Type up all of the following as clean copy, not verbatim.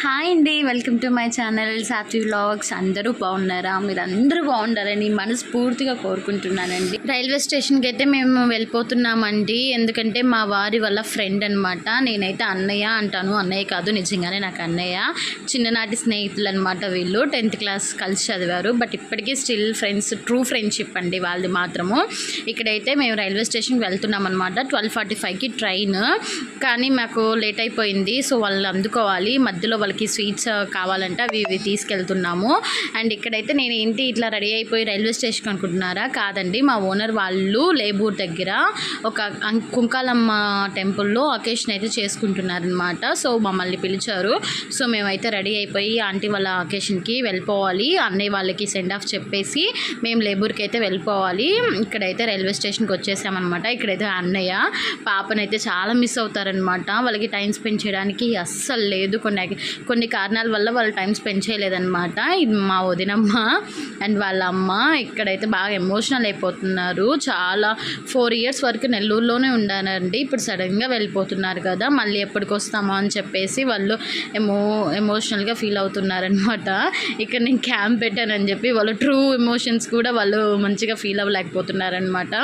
Hi అండి, welcome to my channel Saatvi vlogs. అందరూ బాగున్నారా? మీరు అందరూ బాగుండాలని మనస్ఫూర్తిగా కోరుకుంటున్నానండి. రైల్వే స్టేషన్కి అయితే మేము వెళ్ళిపోతున్నామండి. ఎందుకంటే మా వారి వాళ్ళ ఫ్రెండ్ అనమాట. నేనైతే అన్నయ్య అంటాను, అన్నయ్య కాదు నిజంగానే నాకు అన్నయ్య. చిన్ననాటి స్నేహితులు అనమాట వీళ్ళు. 10th క్లాస్ కలిసి చదివారు, బట్ ఇప్పటికీ స్టిల్ ఫ్రెండ్స్, ట్రూ ఫ్రెండ్షిప్ అండి వాళ్ళది మాత్రము. ఇక్కడైతే మేము రైల్వే స్టేషన్కి వెళ్తున్నాం అనమాట. 12:45కి ట్రైన్, కానీ మాకు లేట్ అయిపోయింది. సో వాళ్ళు అందుకోవాలి, మధ్యలో వాళ్ళకి స్వీట్స్ కావాలంటే అవి తీసుకెళ్తున్నాము. అండ్ ఇక్కడైతే నేను ఏంటి ఇట్లా రెడీ అయిపోయి రైల్వే స్టేషన్ అనుకుంటున్నారా? కాదండి, మా ఓనర్ వాళ్ళు లేబూర్ దగ్గర ఒక కుంకాలమ్మ టెంపుల్లో అకేషన్ అయితే చేసుకుంటున్నారనమాట. సో మమ్మల్ని పిలిచారు. సో మేమైతే రెడీ అయిపోయి ఆంటీ వాళ్ళ అకేషన్కి వెళ్ళిపోవాలి. అన్నయ్య వాళ్ళకి సెండ్ ఆఫ్ చెప్పేసి మేము లేబూర్కి అయితే వెళ్ళిపోవాలి. ఇక్కడైతే రైల్వే స్టేషన్కి వచ్చేసామన్నమాట. ఇక్కడైతే అన్నయ్య పాపనైతే చాలా మిస్ అవుతారనమాట. వాళ్ళకి టైం స్పెండ్ చేయడానికి అస్సలు లేదు. కొన్ని కారణాల వల్ల వాళ్ళు టైం స్పెండ్ చేయలేదన్నమాట. ఇది మా వదినమ్మ అండ్ వాళ్ళ అమ్మ. ఇక్కడైతే బాగా ఎమోషనల్ అయిపోతున్నారు. చాలా 4 years వరకు నెల్లూరులోనే ఉండానండి. ఇప్పుడు సడన్గా వెళ్ళిపోతున్నారు కదా, మళ్ళీ ఎప్పటికి వస్తామో అని చెప్పేసి వాళ్ళు ఎమోషనల్గా ఫీల్ అవుతున్నారనమాట. ఇక్కడ నేను క్యాంప్ పెట్టానని చెప్పి వాళ్ళు ట్రూ ఎమోషన్స్ కూడా వాళ్ళు మంచిగా ఫీల్ అవ్వలేకపోతున్నారనమాట.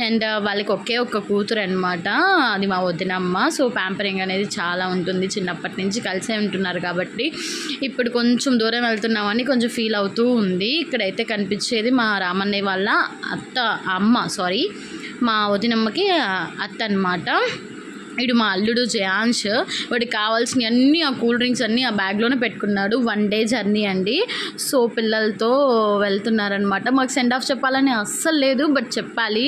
అండ్ వాళ్ళకి ఒక్క కూతురు అనమాట, అది మా వదినమ్మ. సో ప్యాంపరింగ్ అనేది చాలా ఉంటుంది, చిన్నప్పటి నుంచి కలిసే ఉంటున్నారు కాబట్టి. ఇప్పుడు కొంచెం దూరం వెళ్తున్నామని కొంచెం ఫీల్ అవుతూ ఉంది. ఇక్కడైతే కనిపించేది మా రామన్నయ్య వాళ్ళ మా వదినమ్మకి అత్త అనమాట. ఇడు మా అల్లుడు జయాంష్. వాడికి కావాల్సినవి అన్నీ, ఆ కూల్ డ్రింక్స్ అన్నీ ఆ బ్యాగ్లోనే పెట్టుకున్నాడు. 1 day జర్నీ అండి. సో పిల్లలతో వెళ్తున్నారనమాట. మాకు సెండ్ ఆఫ్ చెప్పాలని అస్సలు లేదు, బట్ చెప్పాలి.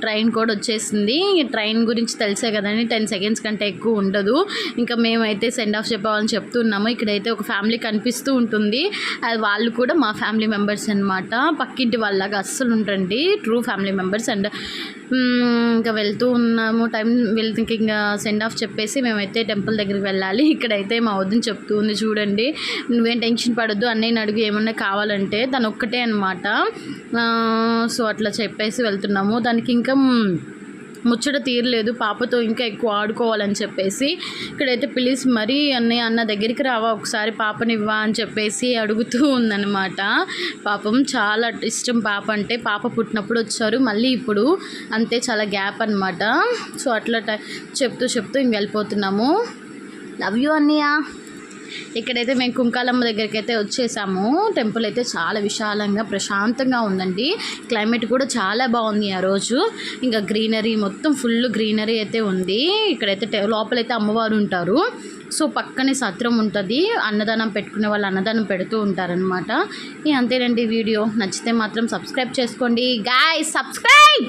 ట్రైన్ కూడా వచ్చేసింది. ట్రైన్ గురించి తెలిసే కదండి, 10 seconds కంటే ఎక్కువ ఉండదు. ఇంకా మేమైతే సెండ్ ఆఫ్ చెప్పాలని చెప్తున్నాము. ఇక్కడైతే ఒక ఫ్యామిలీ కనిపిస్తూ ఉంటుంది. అది వాళ్ళు కూడా మా ఫ్యామిలీ మెంబర్స్ అనమాట. పక్కింటి వాళ్ళగా అస్సలు ఉంటండి, ట్రూ ఫ్యామిలీ మెంబర్స్. అండ్ ఇంకా వెళ్తూ ఉన్నాము. టైం వెళ్తే ఇంకా సెండ్ ఆఫ్ చెప్పేసి మేమైతే టెంపుల్ దగ్గరికి వెళ్ళాలి. ఇక్కడైతే మా వదిన చెప్తూ ఉంది, చూడండి నువ్వేం టెన్షన్ పడొద్దు, అన్నయ్యని అడుగు ఏమన్నా కావాలంటే. తను ఒక్కటే అనమాట. సో అట్లా చెప్పేసి వెళ్తున్నాము. దానికి ఇంకా ముచ్చట తీరలేదు, పాపతో ఇంకా ఎక్కువ ఆడుకోవాలని చెప్పేసి ఇక్కడైతే పిలిచి మరీ అన్న దగ్గరికి రావా, ఒకసారి పాపనివ్వా అని చెప్పేసి అడుగుతూ ఉందన్నమాట. పాపం చాలా ఇష్టం పాప అంటే. పాప పుట్టినప్పుడు వచ్చారు, మళ్ళీ ఇప్పుడు అంతే, చాలా గ్యాప్ అనమాట. సో అట్లా చెప్తూ ఇంక వెళ్ళిపోతున్నాము. లవ్ యూ అన్నయ్య. ఇక్కడైతే మేము కుంకాలమ్మ దగ్గరికి అయితే వచ్చేసాము. టెంపుల్ అయితే చాలా విశాలంగా ప్రశాంతంగా ఉందండి. క్లైమేట్ కూడా చాలా బాగుంది ఆ రోజు. ఇంకా గ్రీనరీ, మొత్తం ఫుల్ గ్రీనరీ అయితే ఉంది. ఇక్కడైతే లోపలైతే అమ్మవారు ఉంటారు. సో పక్కనే సత్రం ఉంటుంది. అన్నదానం పెట్టుకునే వాళ్ళు అన్నదానం పెడుతూ ఉంటారనమాట. అంతేనండి వీడియో. నచ్చితే మాత్రం సబ్స్క్రైబ్ చేసుకోండి గాయ్స్, సబ్స్క్రైబ్.